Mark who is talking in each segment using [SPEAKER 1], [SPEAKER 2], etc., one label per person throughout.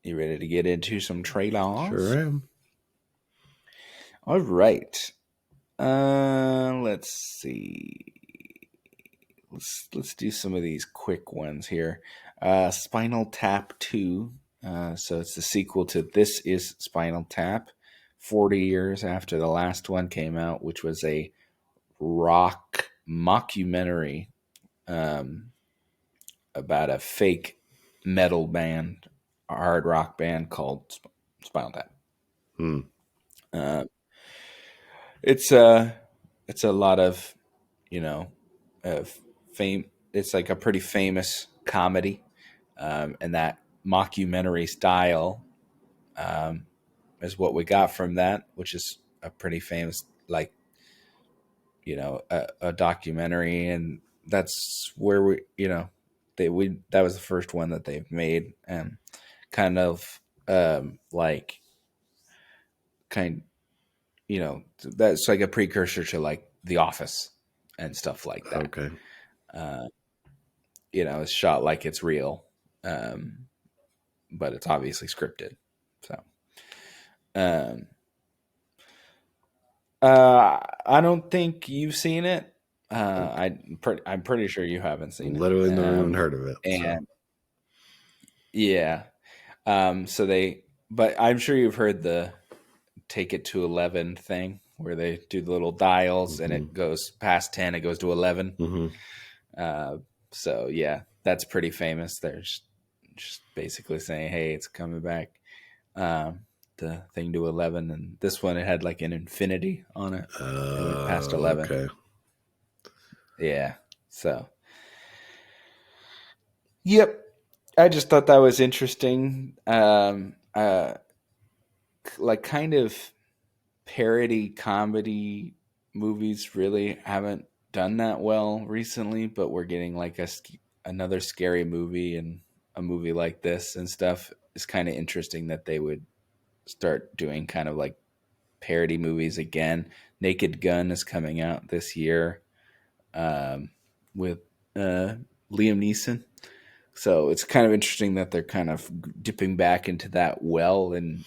[SPEAKER 1] You ready to get into some trailers?
[SPEAKER 2] Sure am.
[SPEAKER 1] All right. Let's see. Let's do some of these quick ones here. Spinal Tap II. So it's the sequel to This Is Spinal Tap. 40 years after the last one came out, which was a rock mockumentary about a fake metal band, a hard rock band called Spinal Tap. Uh, it's a lot of fame. It's like a pretty famous comedy, and that mockumentary style is what we got from that, which is a pretty famous a documentary, and that's where that was the first one that they've made, and kind of that's like a precursor to like The Office and stuff like that.
[SPEAKER 2] Okay.
[SPEAKER 1] It's shot like it's real, but it's obviously scripted. So, I don't think you've seen it. I'm pretty sure you haven't seen it.
[SPEAKER 2] Literally never even heard of it.
[SPEAKER 1] And yeah, but I'm sure you've heard the take it to 11 thing where they do the little dials and it goes past 10, it goes to 11. So yeah, that's pretty famous. They're just basically saying, hey, it's coming back. The thing to 11, and this one, it had like an infinity on it. It went past 11.
[SPEAKER 2] Okay.
[SPEAKER 1] Yeah. So, yep. I just thought that was interesting. Like kind of parody comedy movies really haven't done that well recently, but we're getting like another scary movie and a movie like this and stuff. It's kind of interesting that they would start doing kind of like parody movies again. Naked Gun is coming out this year with Liam Neeson. So it's kind of interesting that they're kind of dipping back into that well and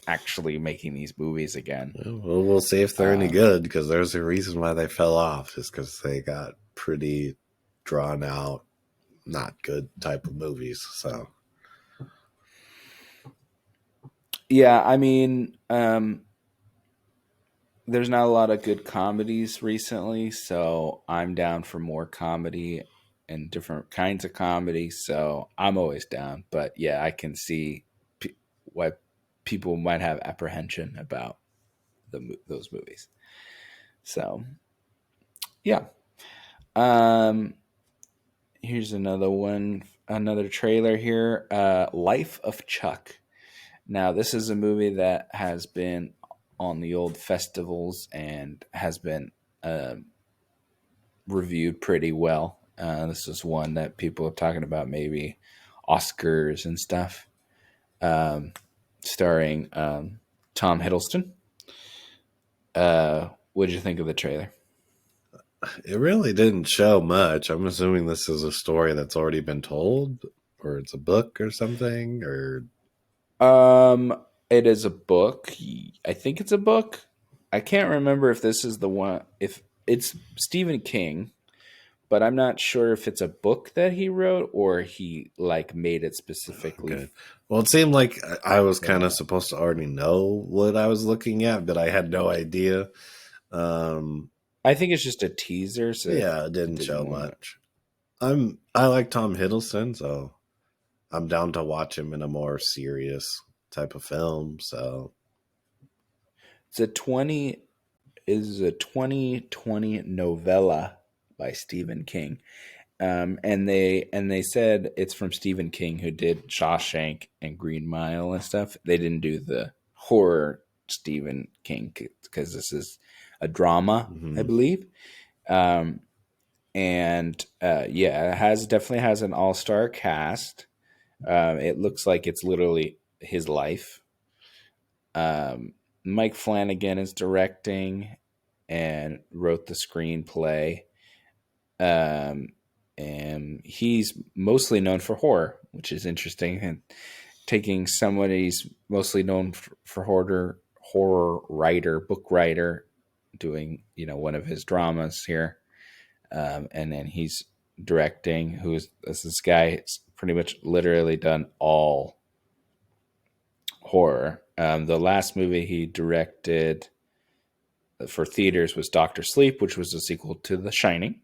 [SPEAKER 1] actually making these movies again.
[SPEAKER 2] Well, we'll see if they're any good, because there's a reason why they fell off, is because they got pretty drawn out, not good type of movies. So
[SPEAKER 1] yeah, I mean, there's not a lot of good comedies recently, so I'm down for more comedy and different kinds of comedy. So I'm always down. But yeah, I can see why people might have apprehension about those movies. So yeah. Here's another one, another trailer here. Life of Chuck. Now, this is a movie that has been on the old festivals and has been reviewed pretty well. This is one that people are talking about, maybe Oscars and stuff. Starring Tom Hiddleston. What did you think of the trailer?
[SPEAKER 2] it really didn't show much. I'm assuming this is a story that's already been told, or it's a book or something, or
[SPEAKER 1] It is a book. I think it's a book. I can't remember if this is the one. If it's Stephen King, but I'm not sure if it's a book that he wrote or he like made it specifically.
[SPEAKER 2] Okay. Well, it seemed like I was kind of supposed to already know what I was looking at, but I had no idea.
[SPEAKER 1] I think it's just a teaser. So
[SPEAKER 2] yeah, it didn't show much. I like Tom Hiddleston, so I'm down to watch him in a more serious type of film. So
[SPEAKER 1] it's a 2020 novella by Stephen King. And they said it's from Stephen King, who did Shawshank and Green Mile and stuff. They didn't do the horror Stephen King because this is a drama, I believe. Yeah, it definitely has an all-star cast. It looks like it's literally his life. Mike Flanagan is directing and wrote the screenplay. And he's mostly known for horror, which is interesting. taking somebody he's mostly known for horror writer, book writer, doing one of his dramas here, and then he's directing. This guy? It's pretty much literally done all horror. The last movie he directed for theaters was Doctor Sleep, which was a sequel to The Shining,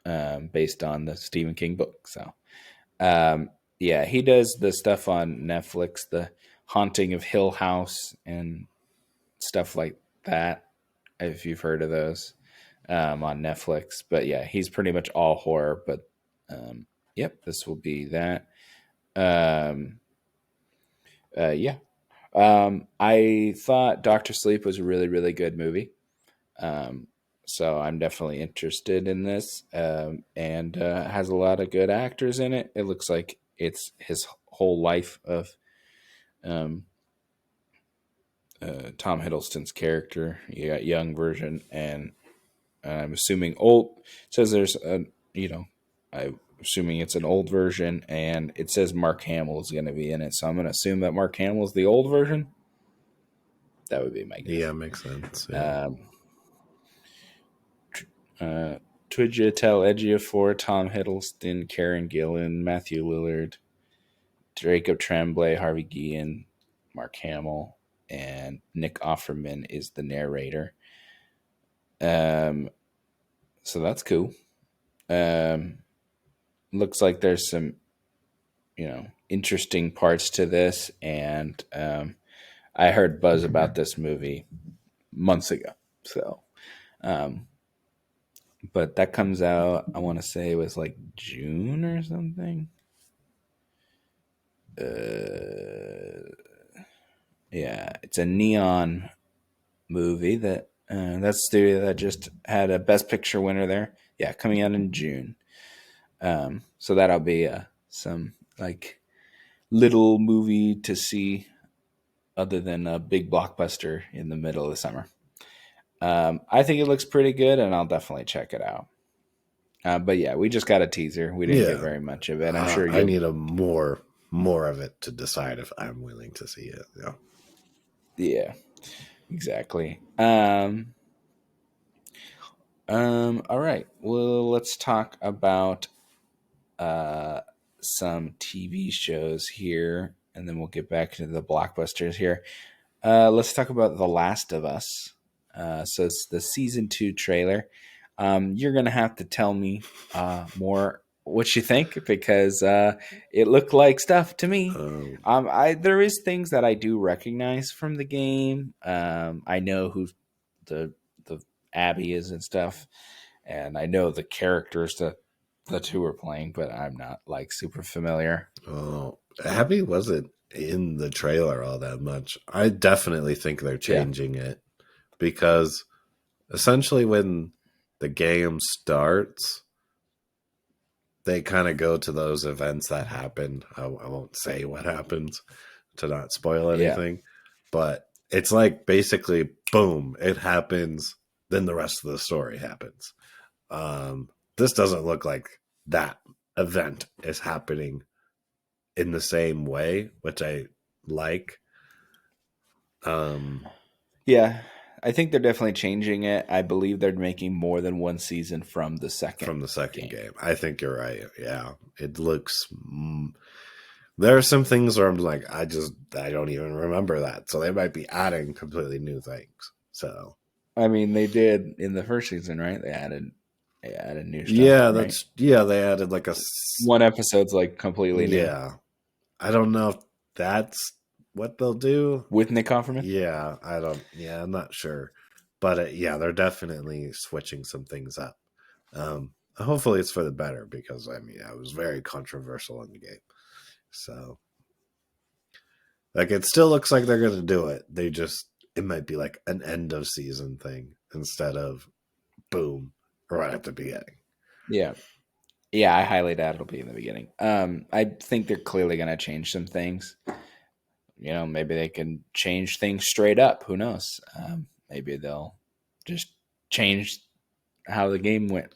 [SPEAKER 1] based on the Stephen King book. So, yeah, he does the stuff on Netflix, The Haunting of Hill House and stuff like that, if you've heard of those, on Netflix. But yeah, he's pretty much all horror. But yep, this will be that. Yeah. I thought Doctor Sleep was a really, really good movie. So I'm definitely interested in this, and has a lot of good actors in it. It looks like it's his whole life of Tom Hiddleston's character. You got young version, and I'm assuming old. It says there's I'm assuming it's an old version, and it says Mark Hamill is going to be in it. So I'm going to assume that Mark Hamill is the old version. That would be my guess.
[SPEAKER 2] Yeah, makes sense. Yeah.
[SPEAKER 1] Twijia Tel Ejiofor, Tom Hiddleston, Karen Gillan, Matthew Lillard, Jacob Tremblay, Harvey Guillen, Mark Hamill, and Nick Offerman is the narrator. So that's cool. Looks like there's some, interesting parts to this, and I heard buzz about this movie months ago. So, but that comes out, I want to say it was like June or something. Yeah, it's a neon movie that's the studio that just had a Best Picture winner there. Yeah, coming out in June. So that'll be some like little movie to see, other than a big blockbuster in the middle of the summer. I think it looks pretty good, and I'll definitely check it out. But yeah, we just got a teaser. We didn't get very much of it. I'm sure
[SPEAKER 2] I need more of it to decide if I'm willing to see it. Yeah.
[SPEAKER 1] Yeah, exactly. All right. Well, let's talk about some TV shows here, and then we'll get back to the blockbusters here. Let's talk about The Last of Us. So it's the season 2 trailer. You're gonna have to tell me more what you think, because it looked like stuff to me. There is things that I do recognize from the game. I know who the Abby is and stuff, and I know the characters that the two are playing, but I'm not like super familiar.
[SPEAKER 2] Oh, Abby wasn't in the trailer all that much. I definitely think they're changing it, because essentially when the game starts, they kind of go to those events that happen. I won't say what happens to not spoil anything, but it's like basically, boom, it happens. Then the rest of the story happens. This doesn't look like that event is happening in the same way, which I like.
[SPEAKER 1] Yeah, I think they're definitely changing it. I believe they're making more than one season from the second
[SPEAKER 2] game. I think you're right. Yeah, it looks. There are some things where I'm like, I don't even remember that. So they might be adding completely new things. So,
[SPEAKER 1] I mean, they did in the first season, right? They added new stuff.
[SPEAKER 2] Yeah,
[SPEAKER 1] right?
[SPEAKER 2] They added like
[SPEAKER 1] one episode's like completely new.
[SPEAKER 2] Yeah, I don't know if that's what they'll do
[SPEAKER 1] with Nick Offerman.
[SPEAKER 2] Yeah, I'm not sure, but they're definitely switching some things up. Hopefully it's for the better, because it was very controversial in the game. So, like, it still looks like they're going to do it. It might be like an end of season thing instead of boom right at the beginning.
[SPEAKER 1] Yeah. I highly doubt it'll be in the beginning. I think they're clearly going to change some things. Maybe they can change things straight up. Who knows? Maybe they'll just change how the game went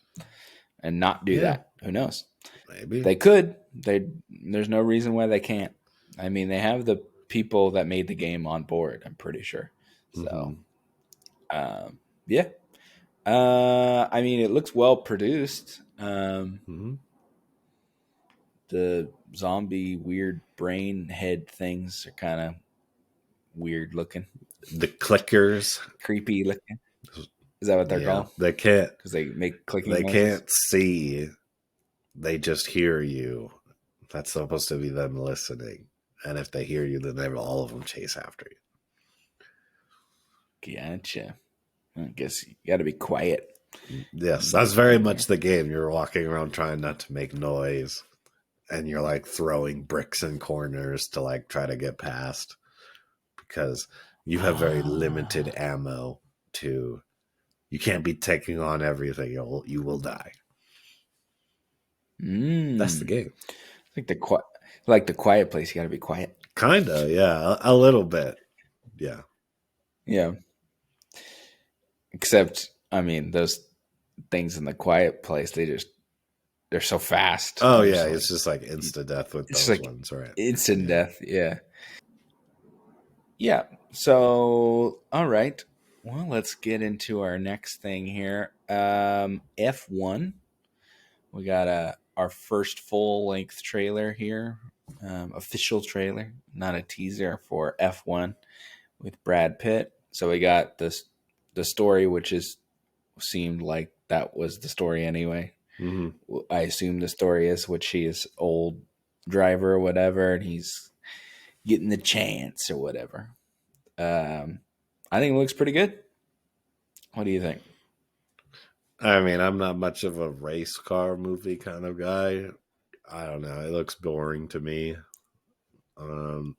[SPEAKER 1] and not do that. Who knows?
[SPEAKER 2] Maybe
[SPEAKER 1] they could. There's no reason why they can't. I mean, they have the people that made the game on board, I'm pretty sure. So,
[SPEAKER 2] Mm-hmm.
[SPEAKER 1] yeah. I mean, it looks well produced.
[SPEAKER 2] Mm-hmm.
[SPEAKER 1] The zombie weird brain head things are kind of weird looking,
[SPEAKER 2] The clickers,
[SPEAKER 1] creepy looking. Is that what they're
[SPEAKER 2] yeah,
[SPEAKER 1] called?
[SPEAKER 2] they can't
[SPEAKER 1] Because they make clicking
[SPEAKER 2] they
[SPEAKER 1] noises.
[SPEAKER 2] can't see. They just hear you. That's supposed to be them listening. And if they hear you, then all of them chase after
[SPEAKER 1] Gotcha. I guess you got to be quiet
[SPEAKER 2] you. Yes,
[SPEAKER 1] when
[SPEAKER 2] that's
[SPEAKER 1] you
[SPEAKER 2] very
[SPEAKER 1] in there.
[SPEAKER 2] much the game. You're walking around trying not to make noise, and you're like throwing bricks in corners to like try to get past because you have very limited
[SPEAKER 1] Ah,
[SPEAKER 2] ammo to. You can't be taking on everything. You will die. That's the
[SPEAKER 1] mm.
[SPEAKER 2] game.
[SPEAKER 1] Like the quiet place. You got to be quiet.
[SPEAKER 2] Kinda, yeah, a little bit, yeah.
[SPEAKER 1] Yeah. Except, I mean, those things in the quiet place, they're so fast.
[SPEAKER 2] Oh
[SPEAKER 1] You're
[SPEAKER 2] yeah,
[SPEAKER 1] just
[SPEAKER 2] it's
[SPEAKER 1] like,
[SPEAKER 2] just like insta death with
[SPEAKER 1] it's
[SPEAKER 2] those
[SPEAKER 1] like
[SPEAKER 2] ones, right?
[SPEAKER 1] instant
[SPEAKER 2] Yeah.
[SPEAKER 1] death. Yeah. Yeah. So, all right. Well, let's get into our next thing here. F1. We got our first full length trailer here, official trailer, not a teaser for F1 with Brad Pitt. So we got the story, which is seemed like that was the story anyway.
[SPEAKER 2] Mm-hmm.
[SPEAKER 1] I assume the story is which he is old driver or whatever, and he's getting the chance or whatever. I think it looks pretty good. What do you think?
[SPEAKER 2] I mean, I'm not much of a race car movie kind of guy. I don't know. It looks boring to me. Um,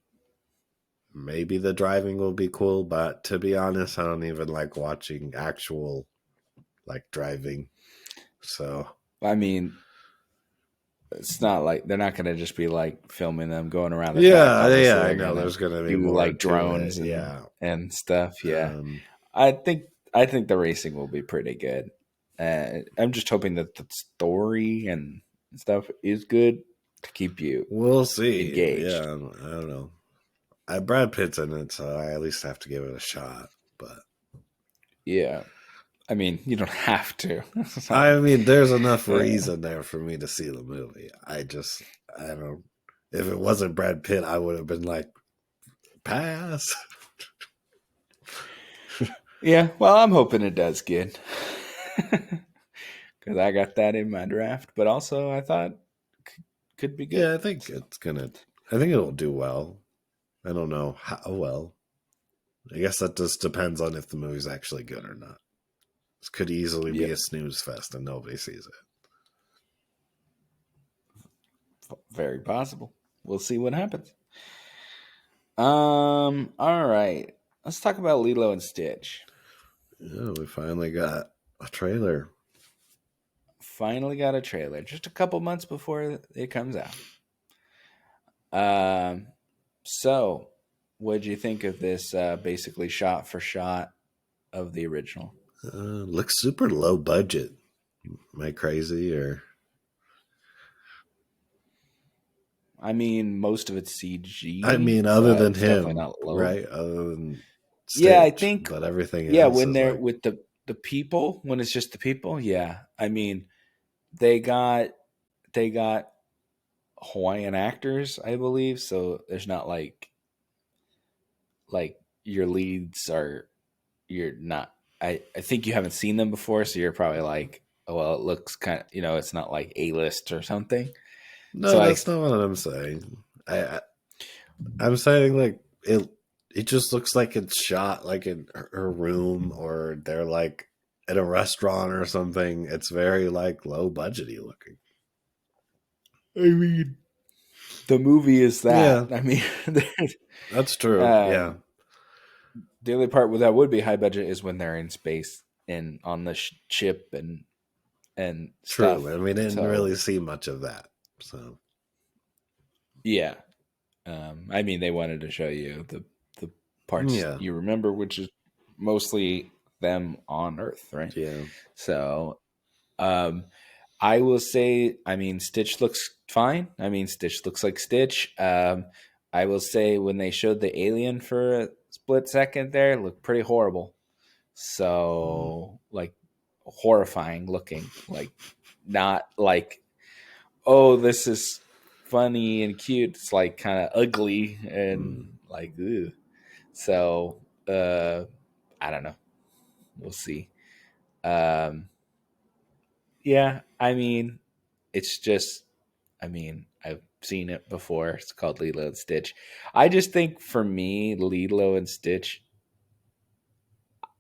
[SPEAKER 2] Maybe the driving will be cool, but to be honest, I don't even like watching actual like driving. So
[SPEAKER 1] I mean, it's not like they're not going to just be like filming them going around the track.
[SPEAKER 2] yeah,
[SPEAKER 1] Obviously,
[SPEAKER 2] I
[SPEAKER 1] they're
[SPEAKER 2] know
[SPEAKER 1] going to
[SPEAKER 2] there's gonna be
[SPEAKER 1] do
[SPEAKER 2] more
[SPEAKER 1] like
[SPEAKER 2] to it.
[SPEAKER 1] drones
[SPEAKER 2] Yeah.
[SPEAKER 1] and stuff. Yeah,
[SPEAKER 2] Um,
[SPEAKER 1] I think I think the racing will be pretty good. I'm just hoping that the story and stuff is good to keep you
[SPEAKER 2] we'll see. Yeah,
[SPEAKER 1] engaged.
[SPEAKER 2] I don't know. Brad Pitt's in it, so I at least have to give it a shot. But
[SPEAKER 1] Yeah, I mean, you don't have to.
[SPEAKER 2] I mean, there's enough
[SPEAKER 1] Yeah.
[SPEAKER 2] reason there for me to see the movie. I don't. If it wasn't Brad Pitt, I would have been like, pass.
[SPEAKER 1] Yeah, well, I'm hoping it does good because I got that in my draft. But also, I thought could be good.
[SPEAKER 2] Yeah, I think
[SPEAKER 1] So
[SPEAKER 2] it's gonna. I think it'll do well. I don't know how well. I guess that just depends on if the movie's actually good or not. This could easily be
[SPEAKER 1] yep,
[SPEAKER 2] a snooze fest and nobody sees it.
[SPEAKER 1] very possible. We'll see what happens. All right. Let's talk about Lilo and Stitch.
[SPEAKER 2] Yeah, we finally got a trailer.
[SPEAKER 1] Finally got a trailer, just a couple months before it comes out. Um, so what'd you think of this? Basically, shot for shot of the original.
[SPEAKER 2] Looks super low budget. Am I crazy or?
[SPEAKER 1] I mean, most of it's
[SPEAKER 2] I
[SPEAKER 1] CG,
[SPEAKER 2] mean, other
[SPEAKER 1] but
[SPEAKER 2] than
[SPEAKER 1] it's definitely
[SPEAKER 2] him,
[SPEAKER 1] not low.
[SPEAKER 2] right? Other than
[SPEAKER 1] Yeah, I
[SPEAKER 2] Stitch,
[SPEAKER 1] think.
[SPEAKER 2] but everything
[SPEAKER 1] Yeah,
[SPEAKER 2] else
[SPEAKER 1] when
[SPEAKER 2] is
[SPEAKER 1] they're
[SPEAKER 2] like,
[SPEAKER 1] with the people, when it's just the people. Yeah, I mean, they got they got Hawaiian actors, I believe. So there's not like your leads are you're not. I think you haven't seen them before, so you're probably like, oh well, it looks kind of it's not like A list or something.
[SPEAKER 2] no,
[SPEAKER 1] So I
[SPEAKER 2] that's not what I'm saying. I'm saying like it. It just looks like it's shot like in her room, or they're like at a restaurant or something. It's very like low budgety looking.
[SPEAKER 1] I mean the movie is that.
[SPEAKER 2] Yeah,
[SPEAKER 1] I mean,
[SPEAKER 2] that's true. Yeah,
[SPEAKER 1] um, the only part where that would be high budget is when they're in space and on the ship and
[SPEAKER 2] true.
[SPEAKER 1] stuff.
[SPEAKER 2] And we didn't
[SPEAKER 1] So
[SPEAKER 2] really see much of that. So
[SPEAKER 1] yeah, I mean they wanted to show you the parts
[SPEAKER 2] yeah,
[SPEAKER 1] you remember, which is mostly them on Earth, right?
[SPEAKER 2] yeah.
[SPEAKER 1] So um, I will say, I mean, Stitch looks fine. I mean, Stitch looks like Stitch. I will say when they showed the alien for a split second there, it looked pretty horrible. So like horrifying looking, like not like, oh, this is funny and cute. It's like kind of ugly and like, ew. So I don't know. We'll see. Um, yeah, I mean, it's just, I mean, I've seen it before. It's called Lilo and Stitch. I just think for me, Lilo and Stitch,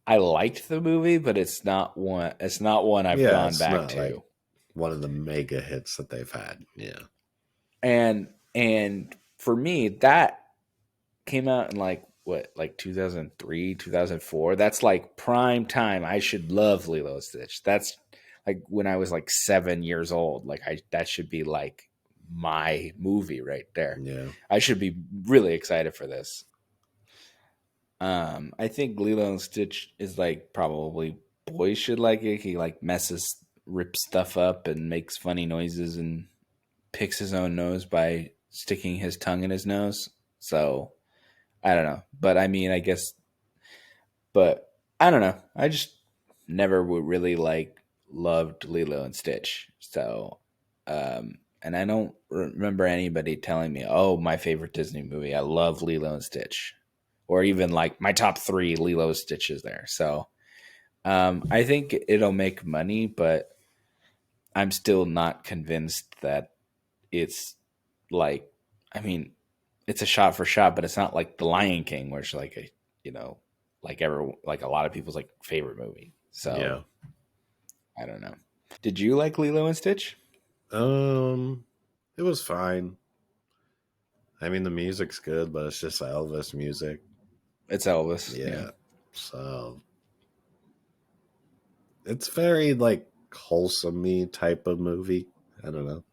[SPEAKER 1] I liked the movie, but it's not one. It's not one I've
[SPEAKER 2] Yeah,
[SPEAKER 1] gone
[SPEAKER 2] it's
[SPEAKER 1] back
[SPEAKER 2] not like
[SPEAKER 1] to.
[SPEAKER 2] one of the mega hits that they've had. Yeah.
[SPEAKER 1] And for me, that came out in like what, like 2003, 2004. That's like prime time. I should love Lilo and Stitch. That's like when I was like 7 years old. Like that should be like my movie right there.
[SPEAKER 2] Yeah.
[SPEAKER 1] I should be really excited for this. I think Lilo and Stitch is like probably boys should like it. He like rips stuff up and makes funny noises and picks his own nose by sticking his tongue in his nose. So I don't know, but I mean, I guess, but I don't know. I just never would really like loved Lilo and Stitch. So, and I don't remember anybody telling me, "Oh, my favorite Disney movie. I love Lilo and Stitch," or even like my top 3 Lilo and Stitches there. So, I think it'll make money, but I'm still not convinced that it's like, I mean, it's a shot for shot, but it's not like The Lion King, where it's like a, you know, like a lot of people's like favorite movie.
[SPEAKER 2] Yeah.
[SPEAKER 1] So I don't know. Did you like Lilo and Stitch?
[SPEAKER 2] It was fine. I mean, the music's good, but it's just Elvis music.
[SPEAKER 1] It's Elvis. Yeah.
[SPEAKER 2] Yeah. So it's very like wholesome-y type of movie. I don't know.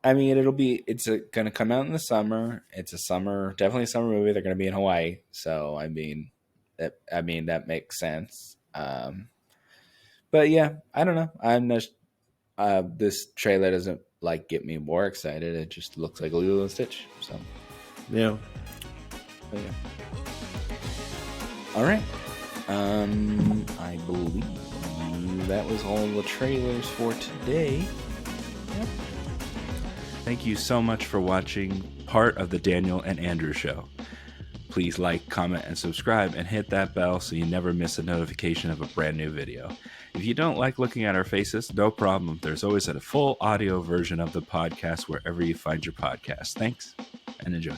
[SPEAKER 1] I mean, it's going to come out in the summer. It's definitely a summer movie. They're going to be in Hawaii. So, I mean, that makes sense. But yeah, I don't know. I'm just, this trailer doesn't like get me more excited. It just looks like Lilo and Stitch. So,
[SPEAKER 2] Yeah.
[SPEAKER 1] but yeah. All right. I believe that was all the trailers for today. Yep. Thank you so much for watching part of the Daniel and Andrew Show. Please like, comment, and subscribe, and hit that bell so you never miss a notification of a brand new video. If you don't like looking at our faces, no problem. There's always a full audio version of the podcast wherever you find your podcast. Thanks, and enjoy.